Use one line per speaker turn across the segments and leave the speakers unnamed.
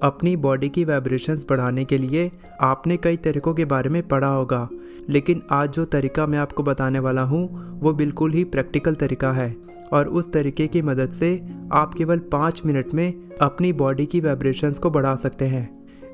अपनी बॉडी की वाइब्रेशंस बढ़ाने के लिए आपने कई तरीकों के बारे में पढ़ा होगा, लेकिन आज जो तरीका मैं आपको बताने वाला हूँ वो बिल्कुल ही प्रैक्टिकल तरीका है और उस तरीके की मदद से आप केवल 5 मिनट में अपनी बॉडी की वाइब्रेशंस को बढ़ा सकते हैं।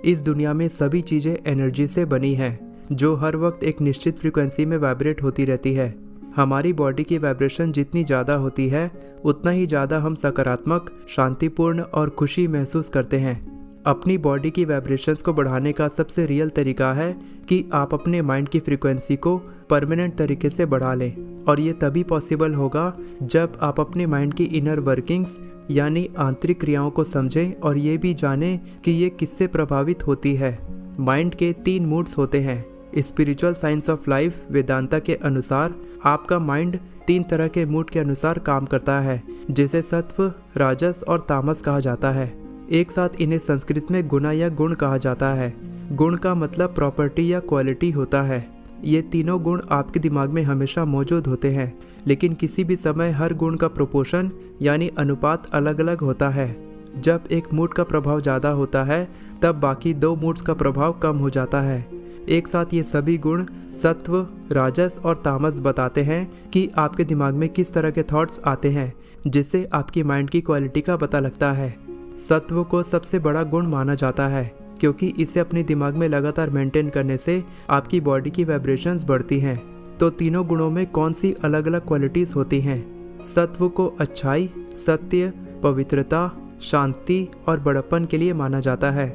इस दुनिया में सभी चीज़ें एनर्जी से बनी हैं जो हर वक्त एक निश्चित फ्रिक्वेंसी में वाइब्रेट होती रहती है। हमारी बॉडी की वाइब्रेशन जितनी ज़्यादा होती है उतना ही ज़्यादा हम सकारात्मक, शांतिपूर्ण और खुशी महसूस करते हैं। अपनी बॉडी की वाइब्रेशंस को बढ़ाने का सबसे रियल तरीका है कि आप अपने माइंड की फ्रीक्वेंसी को परमानेंट तरीके से बढ़ा लें, और ये तभी पॉसिबल होगा जब आप अपने माइंड की इनर वर्किंग्स यानी आंतरिक क्रियाओं को समझें और ये भी जानें कि ये किससे प्रभावित होती है। माइंड के 3 मूड्स होते हैं। Spiritual science of life Vedanta के अनुसार आपका माइंड 3 तरह के मूड के अनुसार काम करता है, जिसे सत्व, राजस और तामस कहा जाता है। एक साथ इन्हें संस्कृत में गुना या गुण कहा जाता है। गुण का मतलब प्रॉपर्टी या क्वालिटी होता है। ये तीनों गुण आपके दिमाग में हमेशा मौजूद होते हैं, लेकिन किसी भी समय हर गुण का प्रोपोर्शन यानी अनुपात अलग अलग होता है। जब एक मूड का प्रभाव ज़्यादा होता है तब बाकी 2 मूड्स का प्रभाव कम हो जाता है। एक साथ ये सभी गुण सत्व, राजस और तामस बताते हैं कि आपके दिमाग में किस तरह के थॉट्स आते हैं, जिससे आपकी माइंड की क्वालिटी का पता लगता है। सत्व को सबसे बड़ा गुण माना जाता है क्योंकि इसे अपने दिमाग में लगातार मेंटेन करने से आपकी बॉडी की वाइब्रेशंस बढ़ती हैं। तो तीनों गुणों में कौन सी अलग अलग क्वालिटीज़ होती हैं? सत्व को अच्छाई, सत्य, पवित्रता, शांति और बड़प्पन के लिए माना जाता है।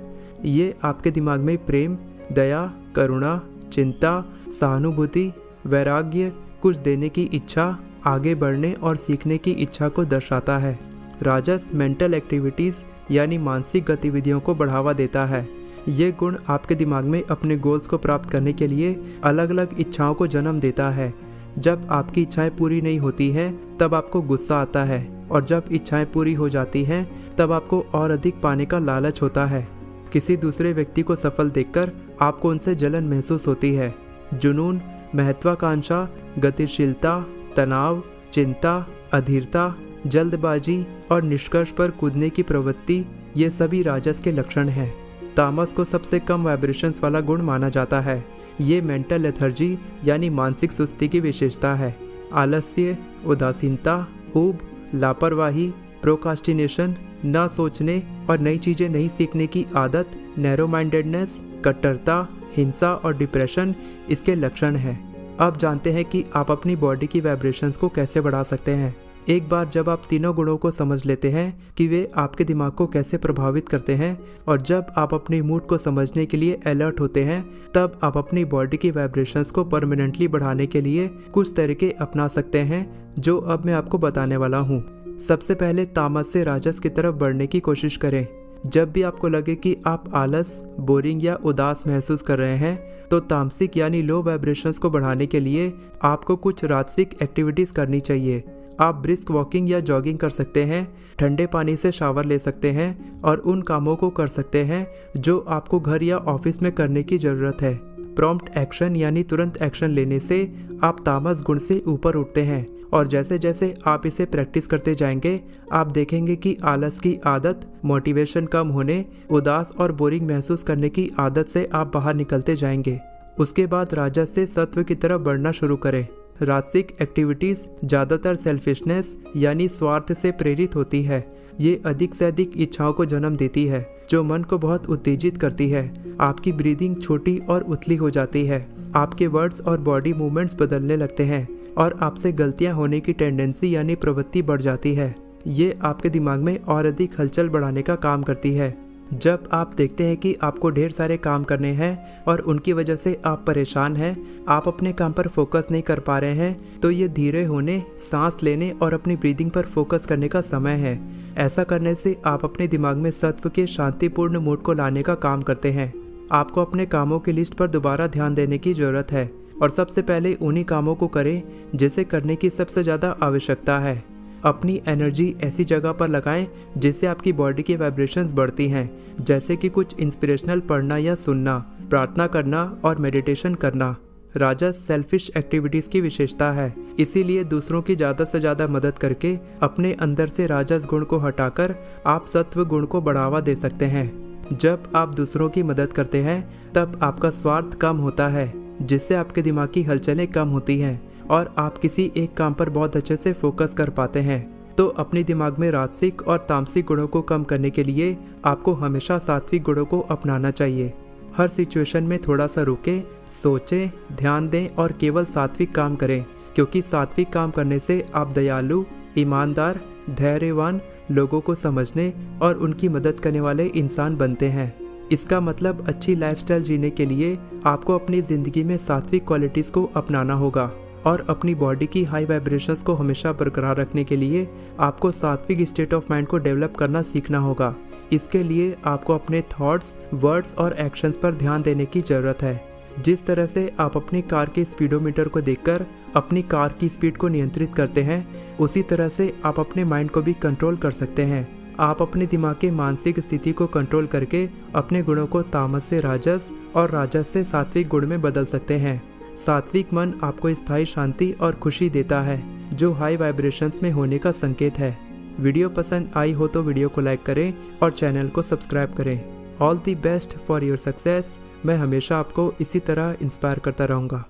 ये आपके दिमाग में प्रेम, दया, करुणा, चिंता, सहानुभूति, वैराग्य, कुछ देने की इच्छा, आगे बढ़ने और सीखने की इच्छा को दर्शाता है। राजस मेंटल एक्टिविटीज़ यानी मानसिक गतिविधियों को बढ़ावा देता है। ये गुण आपके दिमाग में अपने गोल्स को प्राप्त करने के लिए अलग अलग इच्छाओं को जन्म देता है। जब आपकी इच्छाएं पूरी नहीं होती हैं तब आपको गुस्सा आता है, और जब इच्छाएं पूरी हो जाती हैं तब आपको और अधिक पाने का लालच होता है। किसी दूसरे व्यक्ति को सफल देखकर आपको उनसे जलन महसूस होती है। जुनून, महत्वाकांक्षा, गतिशीलता, तनाव, चिंता, अधीरता, जल्दबाजी और निष्कर्ष पर कूदने की प्रवृत्ति, ये सभी राजस के लक्षण हैं। तामस को सबसे कम वाइब्रेशंस वाला गुण माना जाता है। ये मेंटल लेथर्जी यानी मानसिक सुस्ती की विशेषता है। आलस्य, उदासीनता, ऊब, लापरवाही, प्रोकास्टिनेशन, न सोचने और नई चीज़ें नहीं सीखने की आदत, नैरो माइंडेडनेस, कट्टरता, हिंसा और डिप्रेशन इसके लक्षण हैं। अब जानते हैं कि आप अपनी बॉडी की वाइब्रेशंस को कैसे बढ़ा सकते हैं। एक बार जब आप तीनों गुणों को समझ लेते हैं कि वे आपके दिमाग को कैसे प्रभावित करते हैं, और जब आप अपनी मूड को समझने के लिए अलर्ट होते हैं, तब आप अपनी बॉडी की वाइब्रेशंस को परमानेंटली बढ़ाने के लिए कुछ तरीके अपना सकते हैं जो अब मैं आपको बताने वाला हूँ। सबसे पहले तामस से राजस की तरफ बढ़ने की कोशिश करें। जब भी आपको लगे कि आप आलस, बोरिंग या उदास महसूस कर रहे हैं तो तामसिक यानी लो वाइब्रेशंस को बढ़ाने के लिए आपको कुछ राजसिक एक्टिविटीज़ करनी चाहिए। आप ब्रिस्क वॉकिंग या जॉगिंग कर सकते हैं, ठंडे पानी से शावर ले सकते हैं और उन कामों को कर सकते हैं जो आपको घर या ऑफिस में करने की ज़रूरत है। प्रॉम्प्ट एक्शन यानी तुरंत एक्शन लेने से आप तामस गुण से ऊपर उठते हैं, और जैसे जैसे आप इसे प्रैक्टिस करते जाएंगे आप देखेंगे कि आलस की आदत, मोटिवेशन कम होने, उदास और बोरिंग महसूस करने की आदत से आप बाहर निकलते जाएंगे। उसके बाद राजस से सत्व की तरफ बढ़ना शुरू करें। राजसिक एक्टिविटीज़ ज़्यादातर सेल्फिशनेस यानी स्वार्थ से प्रेरित होती है। ये अधिक से अधिक इच्छाओं को जन्म देती है जो मन को बहुत उत्तेजित करती है। आपकी ब्रीदिंग छोटी और उथली हो जाती है, आपके वर्ड्स और बॉडी मूवमेंट्स बदलने लगते हैं और आपसे गलतियां होने की टेंडेंसी यानी प्रवृत्ति बढ़ जाती है। ये आपके दिमाग में और अधिक हलचल बढ़ाने का काम करती है। जब आप देखते हैं कि आपको ढेर सारे काम करने हैं और उनकी वजह से आप परेशान हैं, आप अपने काम पर फोकस नहीं कर पा रहे हैं, तो ये धीरे होने, सांस लेने और अपनी ब्रीदिंग पर फोकस करने का समय है। ऐसा करने से आप अपने दिमाग में सत्व के शांतिपूर्ण मूड को लाने का काम करते हैं। आपको अपने कामों की लिस्ट पर दोबारा ध्यान देने की ज़रूरत है और सबसे पहले उन्हीं कामों को करें जिसे करने की सबसे ज़्यादा आवश्यकता है। अपनी एनर्जी ऐसी जगह पर लगाएं जिससे आपकी बॉडी की वाइब्रेशंस बढ़ती हैं, जैसे कि कुछ इंस्पिरेशनल पढ़ना या सुनना, प्रार्थना करना और मेडिटेशन करना। राजस सेल्फिश एक्टिविटीज़ की विशेषता है, इसीलिए दूसरों की ज़्यादा से ज़्यादा मदद करके अपने अंदर से राजस गुण को हटाकर आप सत्व गुण को बढ़ावा दे सकते हैं। जब आप दूसरों की मदद करते हैं तब आपका स्वार्थ कम होता है, जिससे आपके दिमाग की हलचलें कम होती हैं और आप किसी एक काम पर बहुत अच्छे से फोकस कर पाते हैं। तो अपने दिमाग में राजसिक और तामसिक गुणों को कम करने के लिए आपको हमेशा सात्विक गुणों को अपनाना चाहिए। हर सिचुएशन में थोड़ा सा रुके, सोचें, ध्यान दें और केवल सात्विक काम करें, क्योंकि सात्विक काम करने से आप दयालु, ईमानदार, धैर्यवान, लोगों को समझने और उनकी मदद करने वाले इंसान बनते हैं। इसका मतलब अच्छी लाइफस्टाइल जीने के लिए आपको अपनी ज़िंदगी में सात्विक क्वालिटीज़ को अपनाना होगा और अपनी बॉडी की हाई वाइब्रेशंस को हमेशा बरकरार रखने के लिए आपको सात्विक स्टेट ऑफ माइंड को डेवलप करना सीखना होगा। इसके लिए आपको अपने थॉट्स, वर्ड्स और एक्शंस पर ध्यान देने की ज़रूरत है। जिस तरह से आप अपनी कार के स्पीडोमीटर को देखकर अपनी कार की स्पीड को नियंत्रित करते हैं, उसी तरह से आप अपने माइंड को भी कंट्रोल कर सकते हैं। आप अपने दिमाग के मानसिक स्थिति को कंट्रोल करके अपने गुणों को तामस से राजस और राजस से सात्विक गुण में बदल सकते हैं। सात्विक मन आपको स्थायी शांति और खुशी देता है, जो हाई वाइब्रेशंस में होने का संकेत है। वीडियो पसंद आई हो तो वीडियो को लाइक करें और चैनल को सब्सक्राइब करें। All the best for your success. मैं हमेशा आपको इसी तरह इंस्पायर करता रहूँगा।